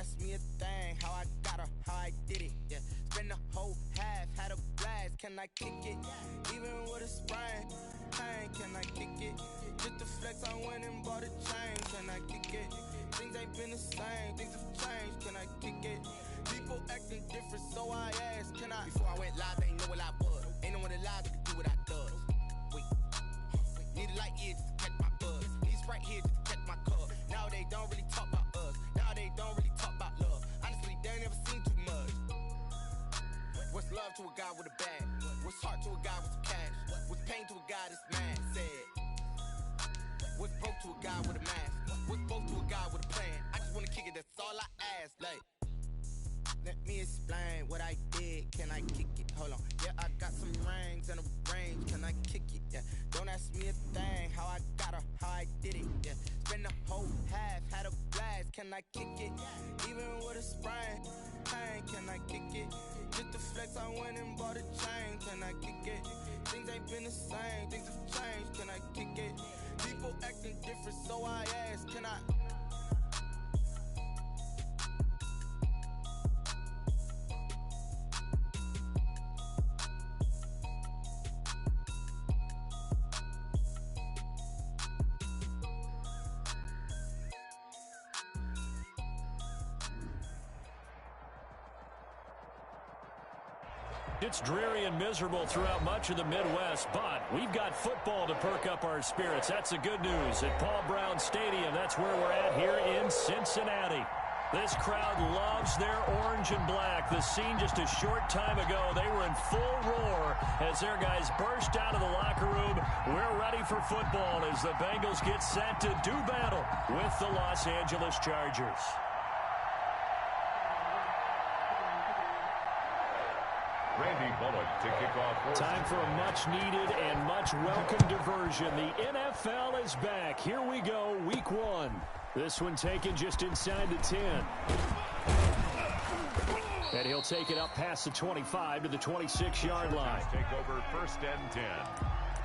ask me a thing, how I got her, how I did it, yeah. Spend the whole half, had a blast, can I kick it? Even with a sprain, pain, can I kick it? Just the flex, I went and bought a chain, can I kick it? Things ain't been the same, things have changed, can I kick it? People acting different, so I asked, can I? Before I went live, they ain't know what I was. Ain't no one alive that could do what I does. Wait, need a light here just to catch my buzz. These right here just to catch my cup. Now they don't really talk about us. Now they don't really talk about love. Honestly, they ain't never seen too much. What's love to a guy with a bag? What's heart to a guy with some cash? What's pain to a guy that's mad? Said. What's broke to a guy with a mask? What's broke to a guy with a plan? I just wanna kick it, that's all I ask. Like, let me explain what I did. Can I kick it? Hold on. Yeah, I got some rings and a range. Can I kick it? Yeah. Don't ask me a thing. How I got her, how I did it. Yeah. Spend the whole half, had a blast. Can I kick it? Even with a sprain, pain. Can I kick it? Just the flex, I went and bought a chain. Can I kick it? Things ain't been the same. Things have changed. Can I kick it? People acting different, so I ask. Can I? It's dreary and miserable throughout much of the Midwest, but we've got football to perk up our spirits. That's the good news. At Paul Brown Stadium, that's where we're at here in Cincinnati. This crowd loves their orange and black. The scene just a short time ago, they were in full roar as their guys burst out of the locker room. We're ready for football as the Bengals get set to do battle with the Los Angeles Chargers. Randy Bullock to kick off. Time for a much-needed and much-welcome diversion. The NFL is back. Here we go, week one. This one taken just inside the 10. And he'll take it up past the 25 to the 26-yard line. Take over first and 10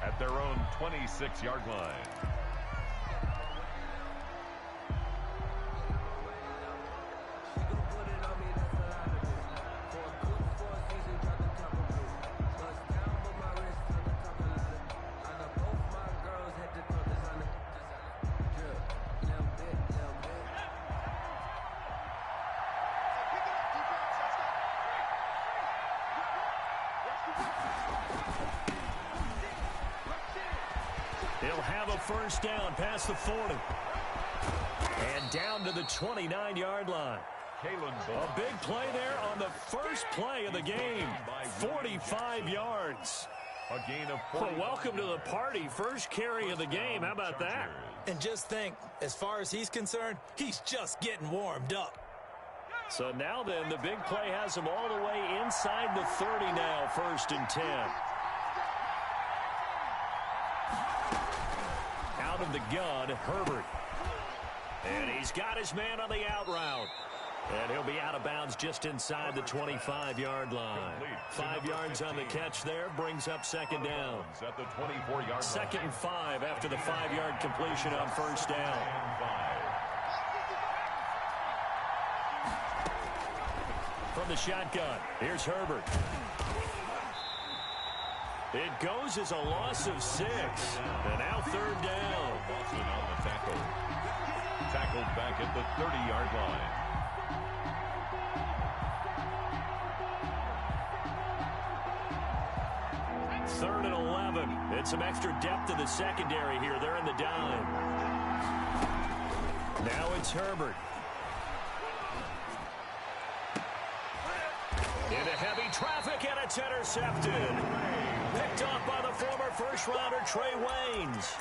at their own 26-yard line. He'll have a first down past the 40. And down to the 29-yard line. A big play there on the first play of the game. 45 yards. A gain of 40. Well, welcome to the party. First carry of the game. How about that? And just think, as far as he's concerned, he's just getting warmed up. So now then, the big play has him all the way inside the 30 now, first and 10. Out of the gun, Herbert. And he's got his man on the out route. And he'll be out of bounds just inside the 25-yard line. 5 yards on the catch there, brings up second down. At the 24-yard line. Second and 5 after the 5-yard completion on first down. From the shotgun, here's Herbert. It goes as a loss of 6. And now third down. Boston on the tackle. Tackled back at the 30-yard line. Third and 11. And some extra depth in the secondary here. They're in the dime. Now it's Herbert. Into heavy traffic, and it's intercepted. Picked off by the former first-rounder Trey Waynes.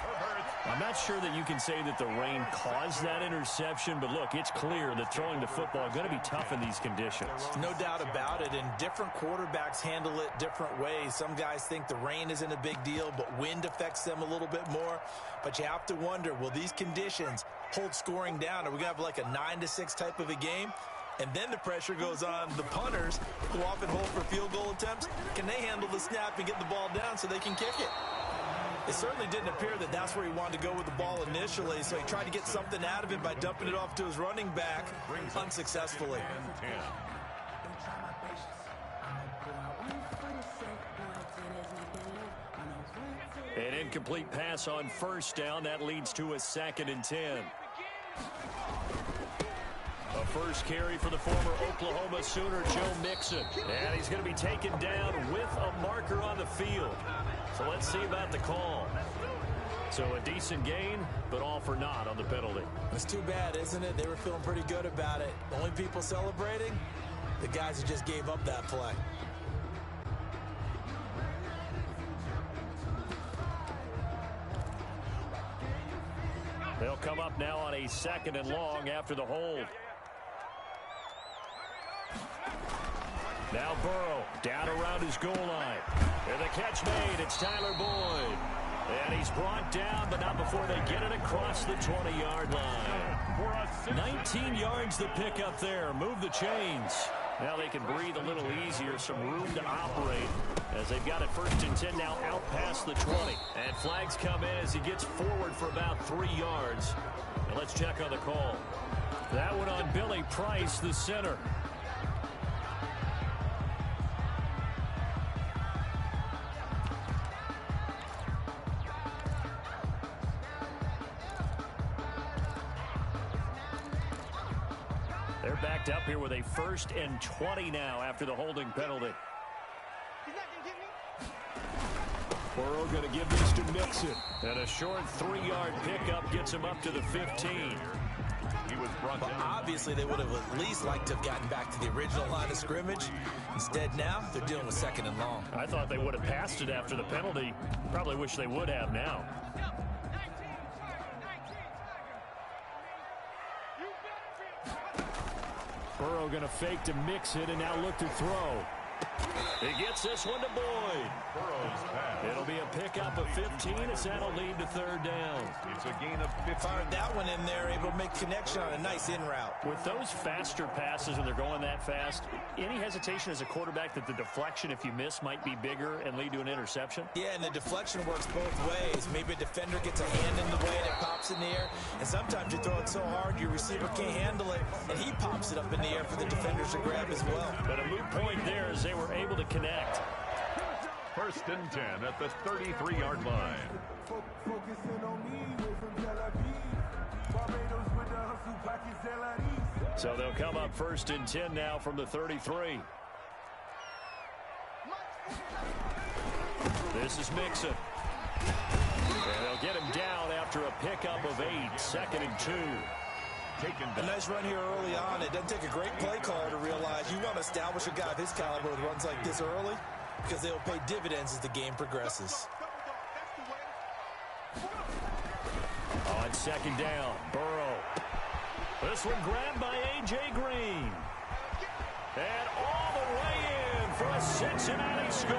I'm not sure that you can say that the rain caused that interception, but look, it's clear that throwing the football is going to be tough in these conditions. No doubt about it, and different quarterbacks handle it different ways. Some guys think the rain isn't a big deal, but wind affects them a little bit more. But you have to wonder, will these conditions hold scoring down? Are we going to have like a 9-6 type of a game? And then the pressure goes on the punters, who often hold for field goal attempts. Can they handle the snap and get the ball down so they can kick it? It certainly didn't appear that that's where he wanted to go with the ball initially, so he tried to get something out of it by dumping it off to his running back unsuccessfully. An incomplete pass on first down. That leads to a 2nd and 10. A first carry for the former Oklahoma Sooner, Joe Mixon. And he's going to be taken down with a marker on the field. So let's see about the call. So a decent gain, but all for naught on the penalty. It's too bad, isn't it? They were feeling pretty good about it. The only people celebrating, the guys who just gave up that play. They'll come up now on a 2nd and long after the hold. Now Burrow down around his goal line. And the catch made. It's Tyler Boyd. And he's brought down, but not before they get it across the 20-yard line. 19 yards the pick up there. Move the chains. Now they can breathe a little easier. Some room to operate as they've got it 1st and 10 now out past the 20. And flags come in as he gets forward for about 3 yards. And let's check on the call. That one on Billy Price, the center. They're backed up here with a 1st and 20 now after the holding penalty. Burrow going to give this to Mixon. And a short 3-yard pickup gets him up to the 15. He was brought down. Obviously, they would have at least liked to have gotten back to the original line of scrimmage. Instead, now they're dealing with 2nd and long. I thought they would have passed it after the penalty. Probably wish they would have now. Burrow going to fake to Mixon and now look to throw. He gets this one to Boyd. It'll be a pickup of 15 as that'll lead to 3rd down. It's a gain of 15. Fired that one in there, able to make connection on a nice in route. With those faster passes when they're going that fast, any hesitation as a quarterback that the deflection, if you miss, might be bigger and lead to an interception? Yeah, and the deflection works both ways. Maybe a defender gets a hand in the way and it pops in the air. And sometimes you throw it so hard your receiver can't handle it, and he pops it up in the air for the defenders to grab as well. But a moot point there as they were able to connect. 1st and 10 at the 33-yard line. So they'll come up 1st and 10 now from the 33. This is Mixon. And they'll get him down after a pickup of 8, 2nd and 2. A nice run here early on. It doesn't take a great play caller to realize you want to establish a guy of his caliber with runs like this early, because they'll pay dividends as the game progresses. On 2nd down, Burrow. This one grabbed by A.J. Green. And all the way in for a Cincinnati score.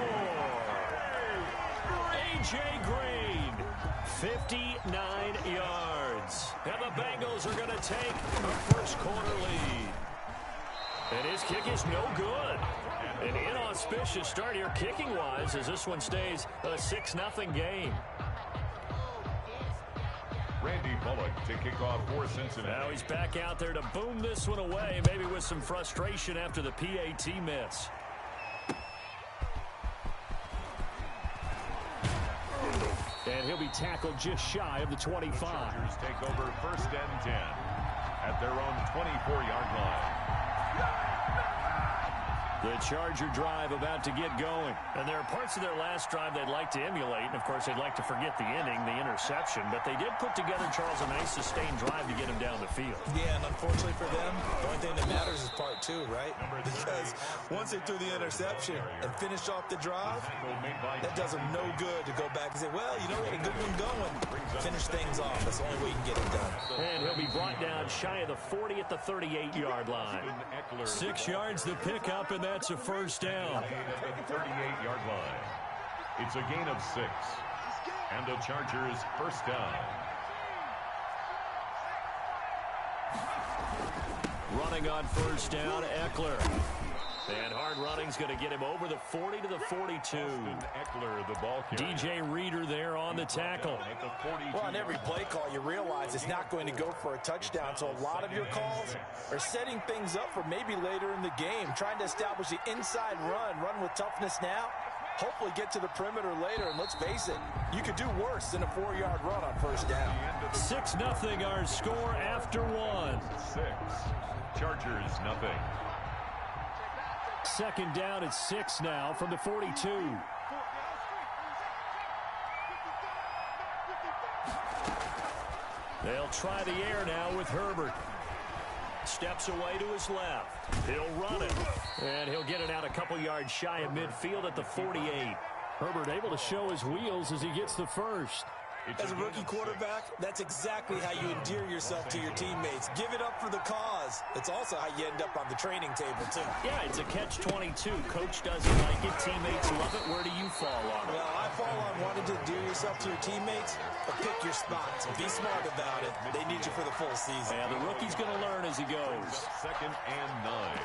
A.J. Green, 59 yards. And the Bengals are going to take a 1st quarter lead. And his kick is no good. An inauspicious start here kicking-wise as this one stays a 6-0 game. Randy Bullock to kick off for Cincinnati. Now he's back out there to boom this one away, maybe with some frustration after the PAT miss. And he'll be tackled just shy of the 25. The Chargers take over 1st and 10 at their own 24-yard line. The Charger drive about to get going. And there are parts of their last drive they'd like to emulate. And, of course, they'd like to forget the inning, the interception. But they did put together, Charles, a nice sustained drive to get him down the field. Yeah, and unfortunately for them, the only thing that matters is part 2, right? Because once they threw the interception and finished off the drive, that does them no good to go back and say, well, you know, we had a good one going. Finish things off. That's the only way you can get it done. And he'll be brought down shy of the 40 at the 38-yard line. 6 yards the pickup, and that's a 1st down. At the 38-yard line. It's a gain of 6. And the Chargers 1st down. Running on 1st down, Eckler. And hard running's going to get him over the 40 to the 42. Eckler, the ball carrier. DJ Reader there on the tackle. Well, on every play call, you realize it's not going to go for a touchdown, so a lot of your calls are setting things up for maybe later in the game, trying to establish the inside run with toughness now, hopefully get to the perimeter later, and let's face it, you could do worse than a 4-yard run on first down. 6-0 our score after one. 6. Chargers, nothing. Second down at 6 now from the 42. They'll try the air now with Herbert. Steps away to his left. He'll run it. And he'll get it out a couple yards shy of midfield at the 48. Herbert able to show his wheels as he gets the first. As a rookie quarterback, that's exactly how you endear yourself to your teammates. Give it up for the cause. It's also how you end up on the training table, too. Yeah, it's a catch-22. Coach doesn't like it. Teammates love it. Where do you fall on it? Well, I fall on wanting to endear yourself to your teammates, but pick your spots. Be smart about it. They need you for the full season. Yeah, the rookie's going to learn as he goes. 2nd and 9.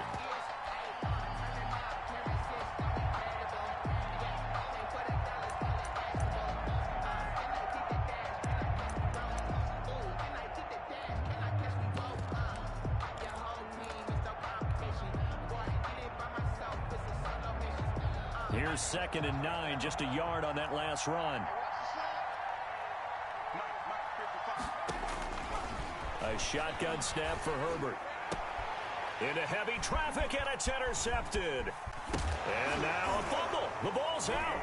Here's 2nd and 9, just a yard on that last run. A shotgun snap for Herbert. Into heavy traffic, and it's intercepted. And now a fumble. The ball's out.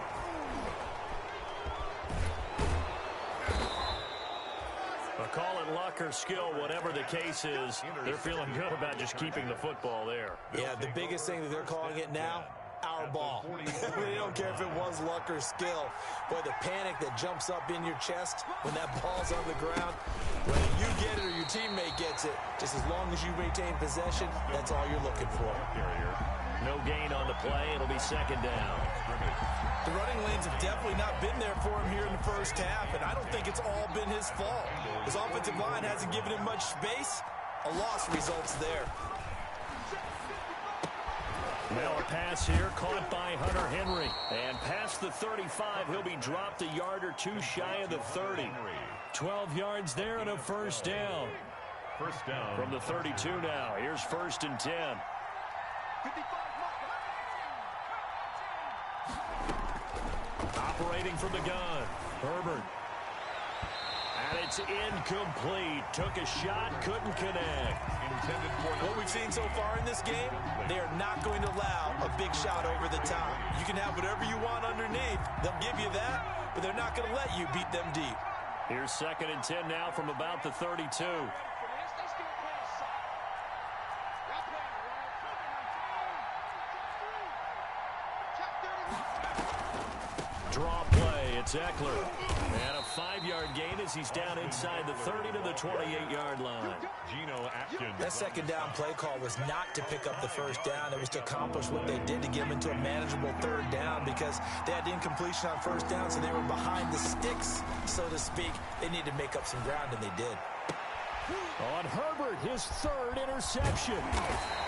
Call it luck or skill, whatever the case is. They're feeling good about just keeping the football there. Yeah, the biggest thing that they're calling it now, our ball. They don't care if it was luck or skill. Boy, the panic that jumps up in your chest when that ball's on the ground, whether you get it or your teammate gets it, just as long as you maintain possession, that's all you're looking for. No gain on the play. It'll be 2nd down. The running lanes have definitely not been there for him here in the first half, and I don't think it's all been his fault. His offensive line hasn't given him much space. A loss results there. Now a pass here caught by Hunter Henry. And past the 35, he'll be dropped a yard or two shy of the 30. 12 yards there and a first down. First down. From the 32 now. Here's 1st and 10. Operating from the gun. Herbert. And it's incomplete. Took a shot, couldn't connect. What we've seen so far in this game, they are not going to allow a big shot over the top. You can have whatever you want underneath. They'll give you that, but they're not going to let you beat them deep. Here's 2nd and 10 now from about the 32. Draw play, it's Eckler. And a 5-yard gain as he's down inside the 30 to the 28-yard line. That 2nd down play call was not to pick up the first down. It was to accomplish what they did to get them into a manageable 3rd down because they had incompletion on first down, so they were behind the sticks, so to speak. They needed to make up some ground, and they did. On Herbert, his 3rd interception.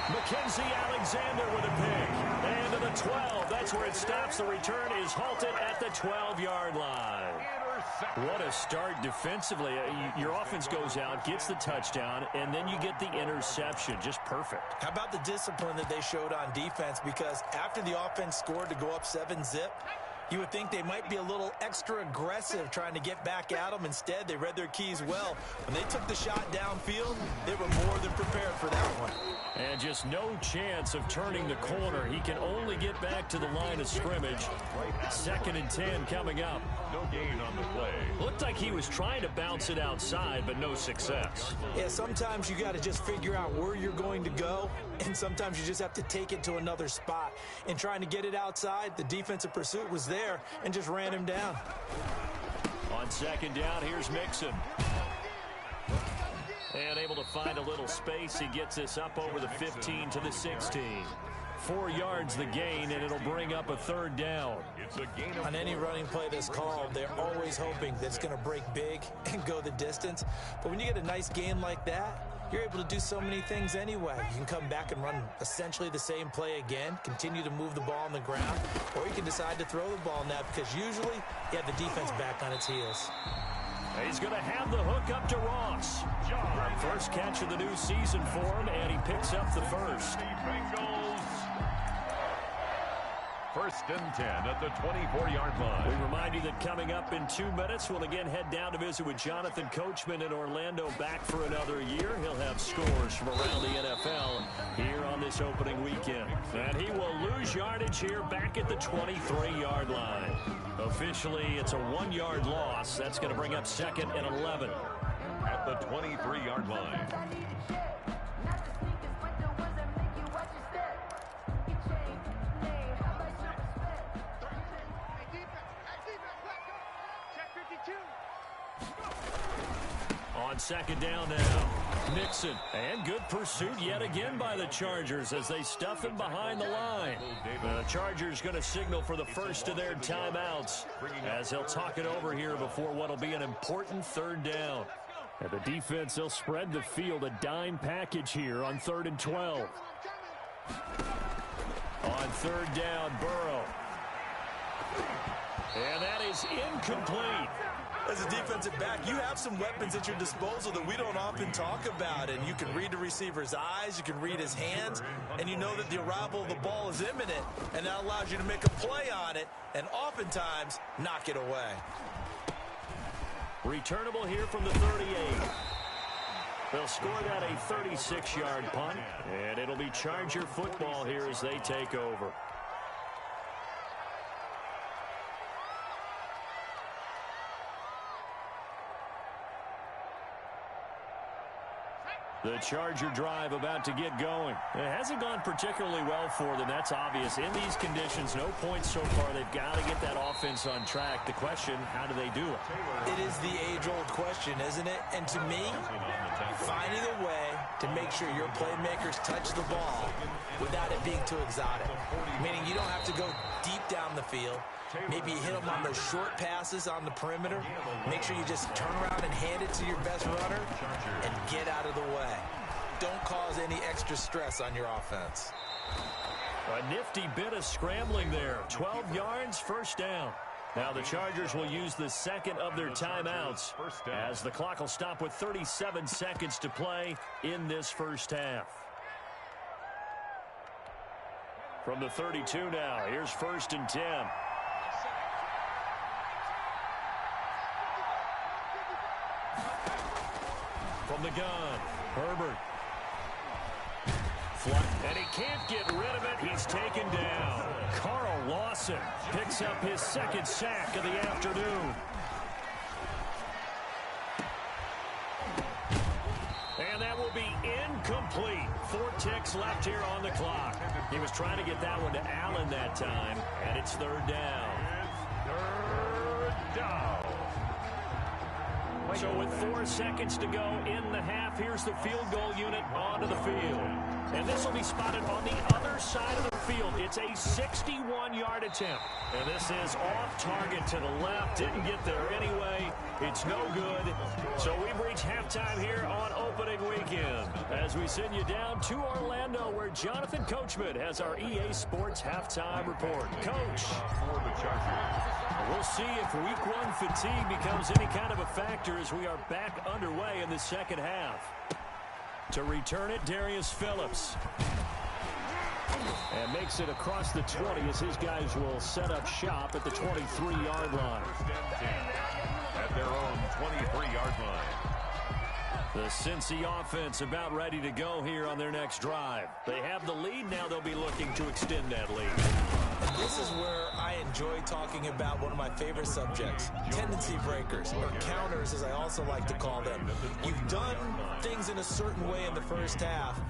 Mackenzie Alexander with a pick. And to the 12. That's where it stops. The return is halted at the 12-yard line. What a start defensively. Your offense goes out, gets the touchdown, and then you get the interception. Just perfect. How about the discipline that they showed on defense? Because after the offense scored to go up 7-zip, you would think they might be a little extra aggressive trying to get back at them. Instead, they read their keys well. When they took the shot downfield, they were more than prepared for that one. And just no chance of turning the corner. He can only get back to the line of scrimmage. 2nd and 10 coming up. No gain on the play. Looked like he was trying to bounce it outside, but no success. Yeah, sometimes you got to just figure out where you're going to go, and sometimes you just have to take it to another spot. And trying to get it outside, the defensive pursuit was there and just ran him down. On 2nd down, here's Mixon. And able to find a little space. He gets this up over the 15 to the 16. 4 yards the gain, and it'll bring up a 3rd down. On any running play that's called, they're always hoping that it's going to break big and go the distance. But when you get a nice gain like that, you're able to do so many things anyway. You can come back and run essentially the same play again, continue to move the ball on the ground, or you can decide to throw the ball now because usually you have the defense back on its heels. He's going to have the hook up to Ross. First catch of the new season for him, and he picks up the first. Bengals. First and 10 at the 24-yard line. We remind you that coming up in 2 minutes, we'll again head down to visit with Jonathan Coachman in Orlando, back for another year. He'll have scores from around the NFL here on this opening weekend. And he will lose yardage here back at the 23-yard line. Officially, it's a 1-yard loss. That's going to bring up 2nd and 11. At the 23-yard line. On second down now, Nixon. And good pursuit yet again by the Chargers as they stuff him behind the line. The Chargers going to signal for the first of their timeouts as they'll talk it over here before what will be an important 3rd down. And the defense, they'll spread the field, a dime package here on 3rd and 12. On 3rd down, Burrow. And that is incomplete. As a defensive back, you have some weapons at your disposal that we don't often talk about. And you can read the receiver's eyes, you can read his hands, and you know that the arrival of the ball is imminent. And that allows you to make a play on it and oftentimes knock it away. Returnable here from the 38. They'll score that a 36-yard punt, and it'll be Charger football here as they take over. The Charger drive about to get going. It hasn't gone particularly well for them. That's obvious. In these conditions, no points so far. They've got to get that offense on track. The question, how do they do it? It is the age-old question, isn't it? And to me, finding a way to make sure your playmakers touch the ball without it being too exotic. Meaning you don't have to go deep down the field. Maybe you hit them on those short passes on the perimeter. Make sure you just turn around and hand it to your best runner and get out of the way. Don't cause any extra stress on your offense. A nifty bit of scrambling there. 12 yards, first down. Now the Chargers will use the second of their timeouts as the clock will stop with 37 seconds to play in this first half. From the 32 now, here's 1st and 10. From the gun, Herbert. And he can't get rid of it. He's taken down. Carl Lawson picks up his 2nd sack of the afternoon. And that will be incomplete. 4 ticks left here on the clock. He was trying to get that one to Allen that time, and it's 3rd down. It's 3rd down. So with 4 seconds to go in the half, here's the field goal unit onto the field. And this will be spotted on the other side of the field. It's a 61-yard attempt. And this is off target to the left. Didn't get there anyway. It's no good. So we've reached halftime here on opening weekend as we send you down to Orlando where Jonathan Coachman has our EA Sports halftime report. Coach. For the Chargers. We'll see if week 1 fatigue becomes any kind of a factor as we are back underway in the second half. To return it, Darius Phillips. And makes it across the 20 as his guys will set up shop at the 23-yard line. At their own 23-yard line. The Cincy offense about ready to go here on their next drive. They have the lead. Now they'll be looking to extend that lead. And this is where I enjoy talking about one of my favorite subjects, tendency breakers, or counters as I also like to call them. You've done things in a certain way in the first half,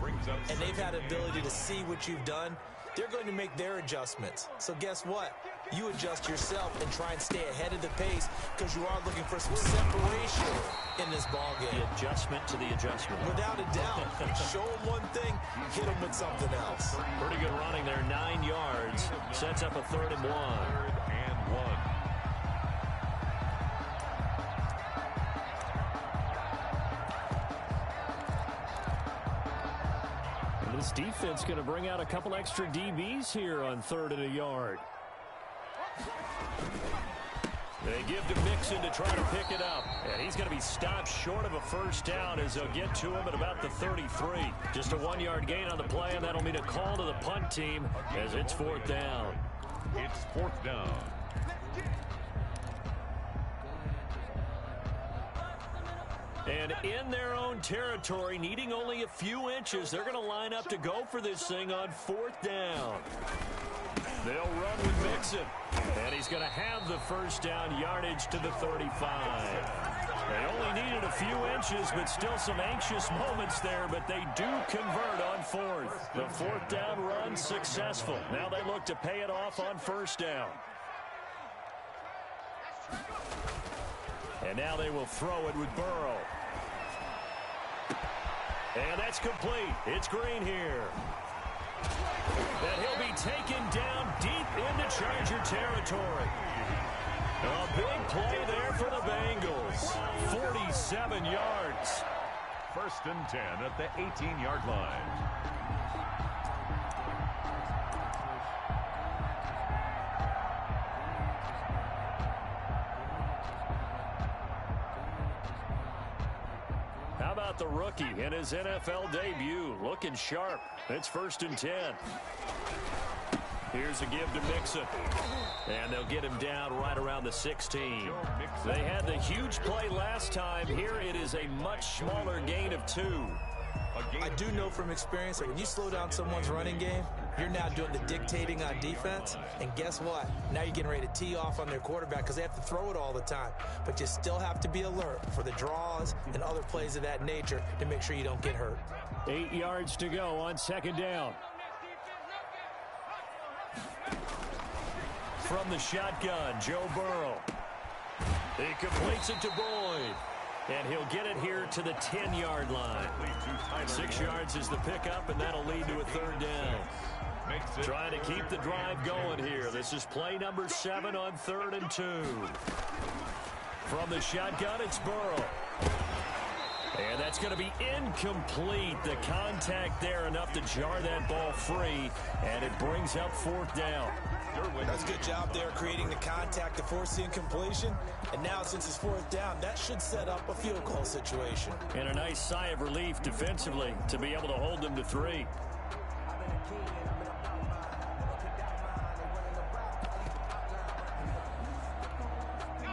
and they've had the ability to see what you've done. They're going to make their adjustments. So guess what? You adjust yourself and try and stay ahead of the pace because you are looking for some separation in this ball game. The adjustment to the adjustment. Without a doubt. Show them one thing, hit them with something else. Pretty good running there, 9 yards. Sets up a 3rd and 1. 3rd and 1. This defense going to bring out a couple extra DBs here on 3rd and a yard. They give to Mixon to try to pick it up. And he's going to be stopped short of a first down as they'll get to him at about the 33. Just a 1-yard gain on the play, and that'll mean a call to the punt team as it's 4th down. It's 4th down. And in their own territory, needing only a few inches, they're going to line up to go for this thing on 4th down. They'll run with Mixon, and he's going to have the first down yardage to the 35. They only needed a few inches, but still some anxious moments there, but they do convert on 4th. The 4th down run successful. Now they look to pay it off on 1st down. And now they will throw it with Burrow. And that's complete. It's Green here. That he'll be taken down deep into Charger territory. A big play there for the Bengals. 47 yards. 1st and 10 at the 18-yard line. How about the rookie in his NFL debut? Looking sharp. It's 1st and 10. Here's a give to Mixon. And they'll get him down right around the 16. They had the huge play last time. Here it is a much smaller gain of 2. I do know from experience that when you slow down someone's running game, you're now doing the dictating on defense. And guess what? Now you're getting ready to tee off on their quarterback because they have to throw it all the time. But you still have to be alert for the draws and other plays of that nature to make sure you don't get hurt. 8 yards to go on 2nd down. From the shotgun, Joe Burrow. He completes it to Boyd. And he'll get it here to the 10-yard line. 6 yards is the pickup, and that'll lead to a 3rd down. Trying to keep the drive going here. This is play number 7 on 3rd and 2. From the shotgun, it's Burrow. And that's going to be incomplete. The contact there enough to jar that ball free, and it brings up 4th down. That's a good job there creating the contact to force the incompletion. And now since it's 4th down, that should set up a field goal situation. And a nice sigh of relief defensively to be able to hold them to 3.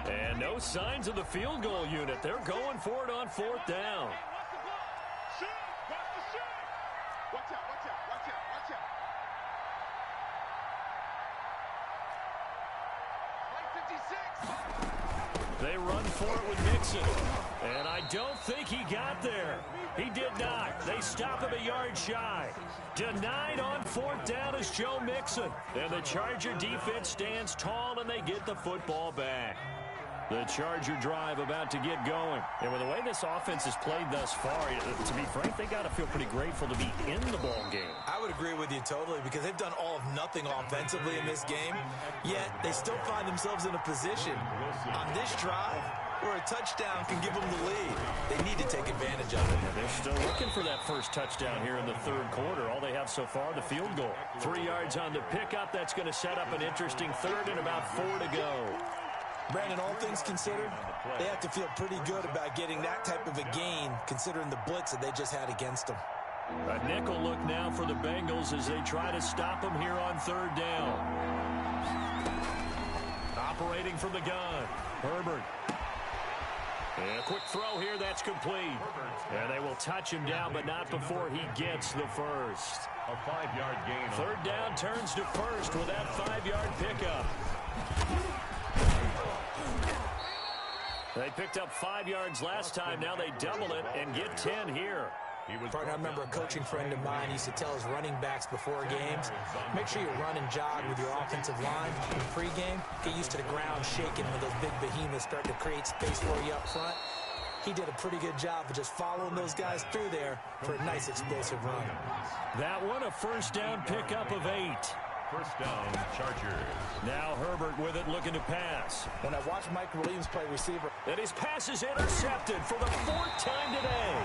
And no signs of the field goal unit. They're going for it on 4th down. They run for it with Mixon. And I don't think he got there. He did not. They stop him a yard shy. Denied on 4th down is Joe Mixon. And the Charger defense stands tall, and they get the football back. The Charger drive about to get going. And with the way this offense has played thus far, to be frank, they got to feel pretty grateful to be in the ball game. I would agree with you totally because they've done all of nothing offensively in this game, yet they still find themselves in a position on this drive where a touchdown can give them the lead. They need to take advantage of it. And they're still looking for that first touchdown here in the 3rd quarter. All they have so far, the field goal. 3 yards on the pickup. That's going to set up an interesting 3rd and about 4 to go. Brandon, all things considered, they have to feel pretty good about getting that type of a gain considering the blitz that they just had against them. A nickel look now for the Bengals as they try to stop them here on 3rd down. Operating from the gun, Herbert. And a quick throw here, that's complete. And they will touch him down, but not before he gets the first. A 5-yard gain. 3rd down turns to 1st with that 5-yard pickup. They picked up 5 yards last time. Now they double it and get 10 here. Partner, I remember a coaching friend of mine used to tell his running backs before games, make sure you run and jog with your offensive line in pregame. Get used to the ground shaking when those big behemoths start to create space for you up front. He did a pretty good job of just following those guys through there for a nice explosive run. That one, a 1st down pickup of 8. First down, Chargers. Now Herbert with it, looking to pass. When I watch Mike Williams play receiver, And his pass is intercepted for the 4th time today.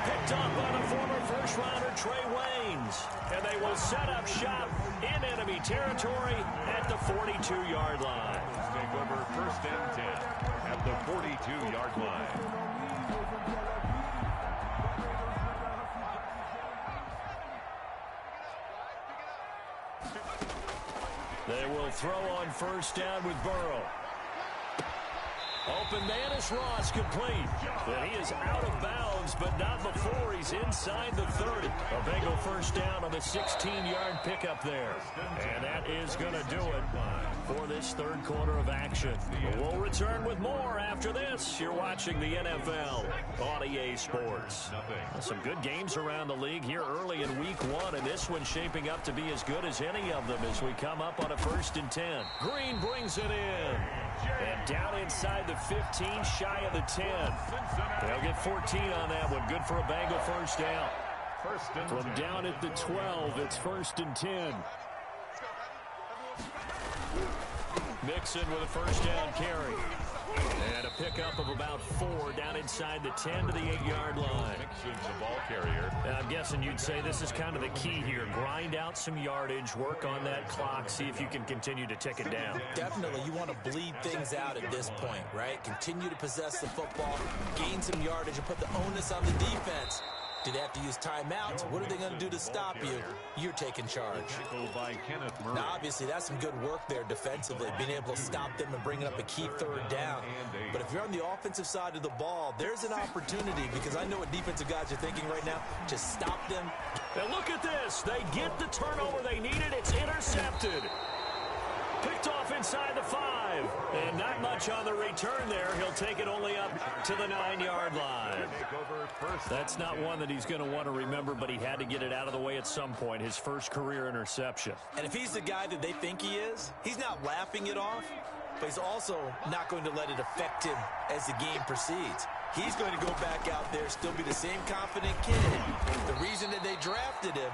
Picked up by the former first-rounder Trey Waynes. And they will set up shop in enemy territory at the 42-yard line. Take over first and 10 at the 42-yard line. They will throw on first down with Burrow. Open man is Ross, complete. And he is out of bounds, but not before he's inside the 30. A Bengal first down on the 16-yard pickup there. And that is going to do it for this third quarter of action. We'll return with more after this. You're watching the NFL on EA Sports. Some good games around the league here early in week 1, and this one's shaping up to be as good as any of them as we come up on a 1st and 10. Green brings it in. And down inside the 15, shy of the 10. They'll get 14 on that one. Good for a Bengal first down. From down at the 12, it's 1st and 10. Mixon with a first down carry. And a pickup of about 4 down inside the 10 to the 8-yard line. Mixon's the ball carrier. And I'm guessing you'd say this is kind of the key here. Grind out some yardage, work on that clock, see if you can continue to tick it down. definitely you want to bleed things out at this point, right? Continue to possess the football, gain some yardage, and put the onus on the defense. Do they have to use timeouts? What are they going to do to stop you? You're taking charge. Now, obviously, that's some good work there defensively, being able to stop them and bringing up a key third down. But if you're on the offensive side of the ball, there's an opportunity, because I know what defensive guys are thinking right now. Just stop them. And look at this. They get the turnover they needed. It's intercepted. Picked off inside the 5. And not much on the return there. He'll take it only up to the 9-yard line. That's not one that he's going to want to remember, but he had to get it out of the way at some point. His first career interception. And if he's the guy that they think he is, he's not laughing it off, but he's also not going to let it affect him as the game proceeds. He's going to go back out there, still be the same confident kid, the reason that they drafted him,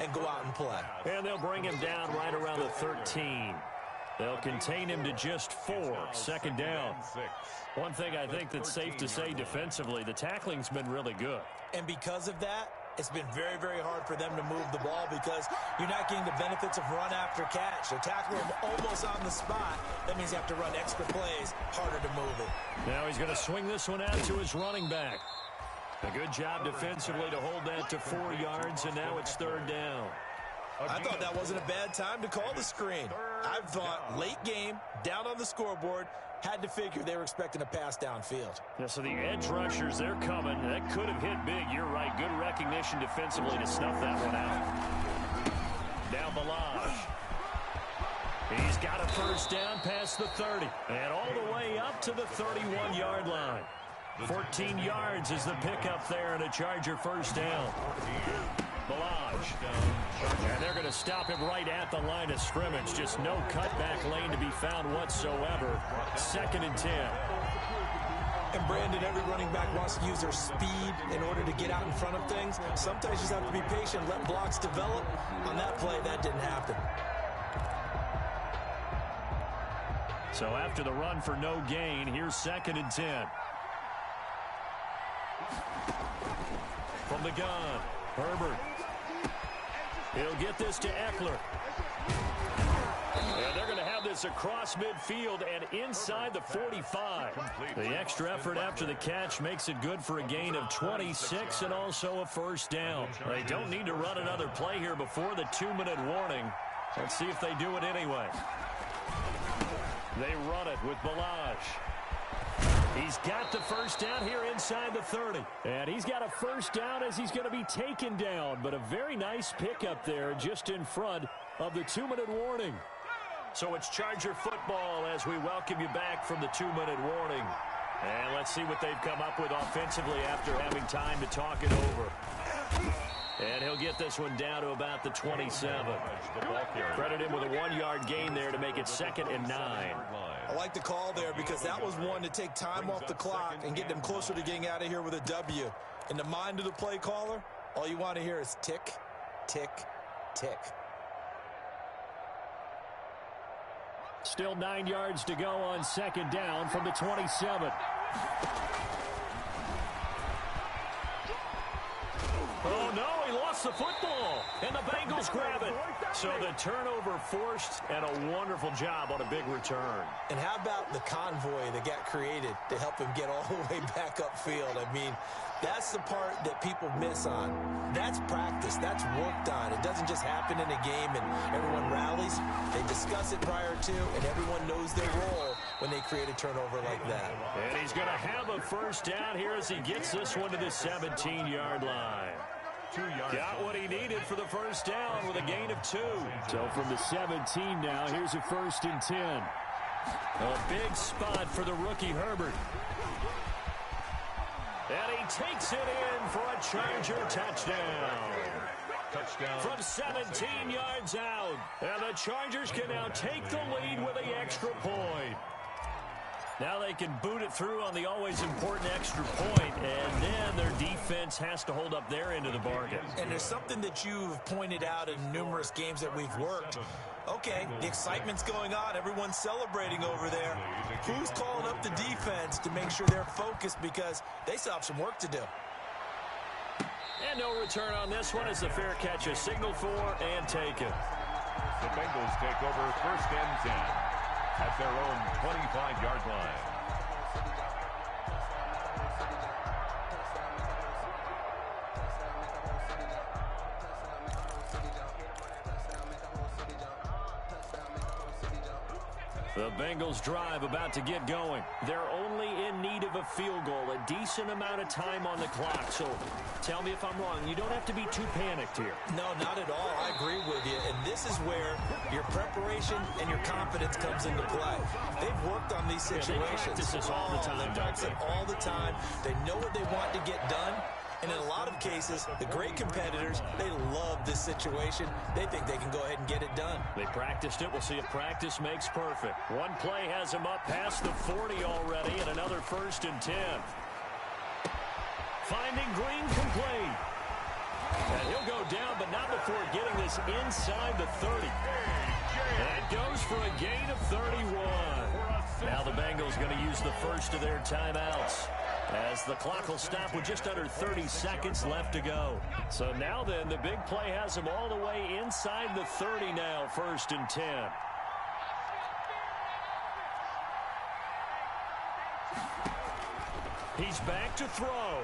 and go out and play. And they'll bring him down right around the 13. They'll contain him to just 4. Second down. One thing I think that's safe to say defensively, the tackling's been really good. And because of that, it's been very, very hard for them to move the ball, because you're not getting the benefits of run after catch. They tackle him almost on the spot. That means you have to run extra plays, harder to move it. Now he's going to swing this one out to his running back. A good job defensively to hold that to 4 yards, and now it's third down. I thought that wasn't a bad time to call the screen. I thought late game, down on the scoreboard, had to figure they were expecting a pass downfield. Yeah, so the edge rushers, they're coming. That could have hit big. You're right. Good recognition defensively to snuff that one out. Now Balaj. He's got a first down past the 30. And all the way up to the 31-yard line. 14 yards is the pickup there, and a Charger first down. Balaj. And they're going to stop him right at the line of scrimmage. Just no cutback lane to be found whatsoever. 2nd and 10. And Brandon, every running back wants to use their speed in order to get out in front of things. Sometimes you just have to be patient, let blocks develop. On that play, that didn't happen. So after the run for no gain, here's 2nd and 10. From the gun, Herbert. He'll get this to Eckler. And they're going to have this across midfield and inside the 45. The extra effort after the catch makes it good for a gain of 26 and also a first down. They don't need to run another play here before the 2-minute warning. Let's see if they do it anyway. They run it with Balaj. He's got the first down here inside the 30. And he's got a first down as he's going to be taken down. But a very nice pickup there just in front of the 2-minute warning. So it's Charger football as we welcome you back from the 2-minute warning. And let's see what they've come up with offensively after having time to talk it over. And he'll get this one down to about the 27. Credit him with a 1-yard gain there to make it 2nd and 9. I like the call there, because that was one to take time off the clock and get them closer to getting out of here with a W. In the mind of the play caller, all you want to hear is tick, tick, tick. Still 9 yards to go on second down from the 27. Oh, no, he lost the football, and the Bengals grab it. So the turnover forced, and a wonderful job on a big return. And how about the convoy that got created to help him get all the way back upfield? I mean, that's the part that people miss on. That's practice. That's worked on. It doesn't just happen in a game and everyone rallies. They discuss it prior to, and everyone knows their role when they create a turnover like that. And he's going to have a first down here as he gets this one to the 17-yard line. Got what he needed for the first down with a gain of 2. So from the 17 now, here's a 1st and 10. A big spot for the rookie Herbert. And he takes it in for a Charger touchdown. From 17 yards out. And the Chargers can now take the lead with the extra point. Now they can boot it through on the always important extra point, and then their defense has to hold up their end of the bargain. And there's something that you've pointed out in numerous games that we've worked. Okay, the excitement's going on. Everyone's celebrating over there. Who's calling up the defense to make sure they're focused because they still have some work to do? And no return on this one as the fair catch is signaled for and taken. The Bengals take over 1st and 10 at their own 25-yard line. The Bengals drive about to get going. They're only in need of a field goal, a decent amount of time on the clock. So tell me if I'm wrong. You don't have to be too panicked here. No, not at all. I agree with you. And this is where your preparation and your confidence comes into play. They've worked on these situations. They practice this all the time. They practice it all the time. They know what they want to get done. And in a lot of cases, the great competitors, they love this situation. They think they can go ahead and get it done. They practiced it. We'll see if practice makes perfect. One play has him up past the 40 already, and another 1st and 10. Finding Green complete. And he'll go down, but not before getting this inside the 30. That goes for a gain of 31. Now the Bengals going to use the first of their timeouts, as the clock will stop with just under 30 seconds left to go. So now then, the big play has him all the way inside the 30 now, 1st and 10. He's back to throw.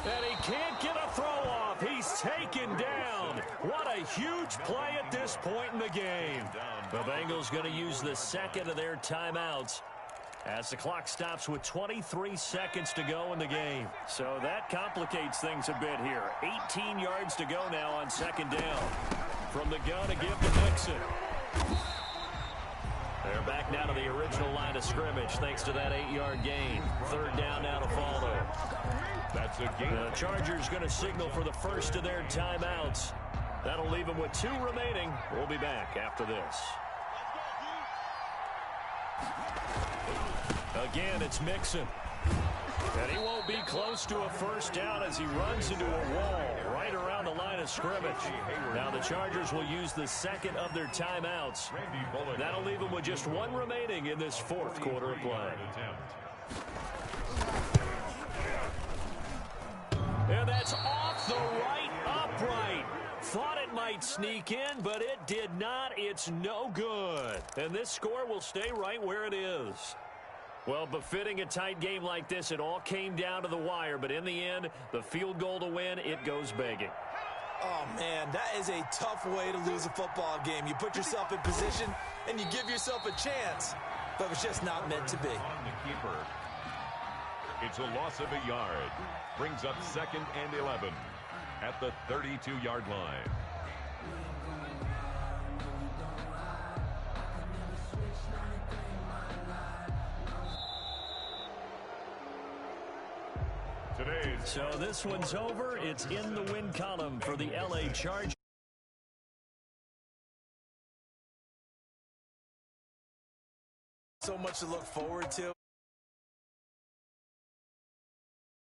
And he can't get a throw off. He's taken down. What a huge play at this point in the game. The Bengals going to use the second of their timeouts as the clock stops with 23 seconds to go in the game. So that complicates things a bit here. 18 yards to go now on 2nd down. From the gun, a give to Mixon. They're back now to the original line of scrimmage thanks to that 8-yard gain. 3rd down now to follow. That's a gain. The Chargers going to signal for the first of their timeouts. That'll leave them with 2 remaining. We'll be back after this. Again, it's Mixon. And he won't be close to a first down as he runs into a wall right around the line of scrimmage. Now the Chargers will use the second of their timeouts. That'll leave them with just 1 remaining in this 4th quarter of play. And that's off the right upright. Thought it might sneak in, but it did not. It's no good. And this score will stay right where it is. Well, befitting a tight game like this, it all came down to the wire. But in the end, the field goal to win, it goes begging. Oh, man, that is a tough way to lose a football game. You put yourself in position, and you give yourself a chance. But it's just not meant to be. On the keeper. It's a loss of a yard. Brings up 2nd and 11 at the 32-yard line. So this one's over. It's in the win column for the LA Chargers. So much to look forward to.